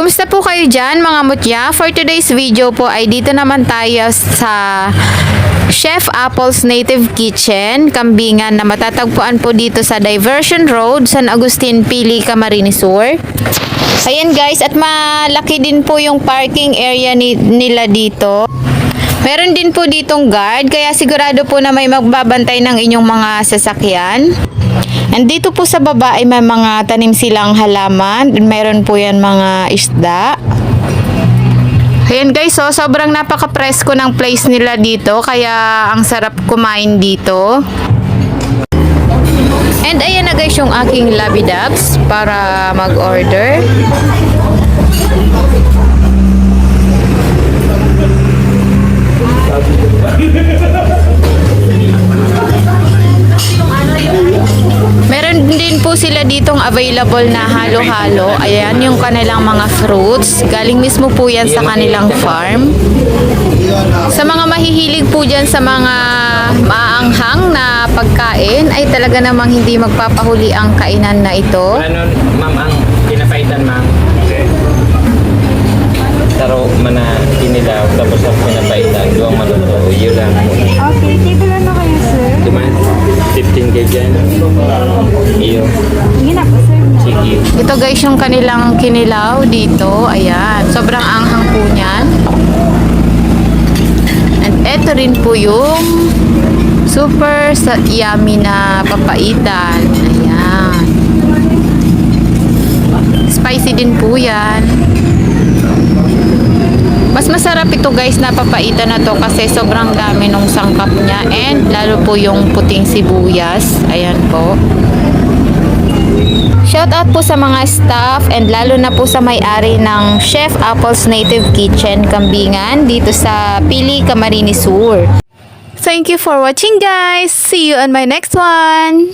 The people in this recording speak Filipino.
Kumusta po kayo dyan mga mutya? For today's video po ay dito naman tayo sa Chef Apple's Native Kitchen, Kambingan, na matatagpuan po dito sa Diversion Road, San Agustin, Pili, Camarines Sur. Ayan guys, at malaki din po yung parking area nila dito. Meron din po ditong guard, kaya sigurado po na may magbabantay ng inyong mga sasakyan. And dito po sa baba ay may mga tanim silang halaman. Meron po yan mga isda. Ayan guys, so sobrang napaka-presko ng place nila dito, kaya ang sarap kumain dito. And ayan na guys yung aking labidabs para mag-order. Meron din po sila ditong available na halo-halo. Ayan yung kanilang mga fruits. Galing mismo po yan sa kanilang farm. Sa mga mahihilig po dyan sa mga maanghang na pagkain, ay talaga namang hindi magpapahuli ang kainan na ito. Ano, ma'am, ang pinapaitan, ma'am? Okay. Taro mana kinilaw, tapos ang pinapaitan, duwang maluto, yun lang. Okay, table na kayo, sir. Duman, 15 kayo dyan. Iyo. Sige na po, sir. Sige. Ito guys yung kanilang kinilaw dito. Ayan, sobrang anghang po niyan. And eto rin po yung super yummy na papaitan. Ayan. Spicy din po yan. Mas masarap ito guys na papaitan na to kasi sobrang dami nung sangkap niya, and lalo po yung puting sibuyas. Ayan po. Shout out po sa mga staff and lalo na po sa may-ari ng Chef Apple's Native Kitchen, Kambingan, dito sa Pili, Camarines Sur. Thank you for watching guys. See you on my next one.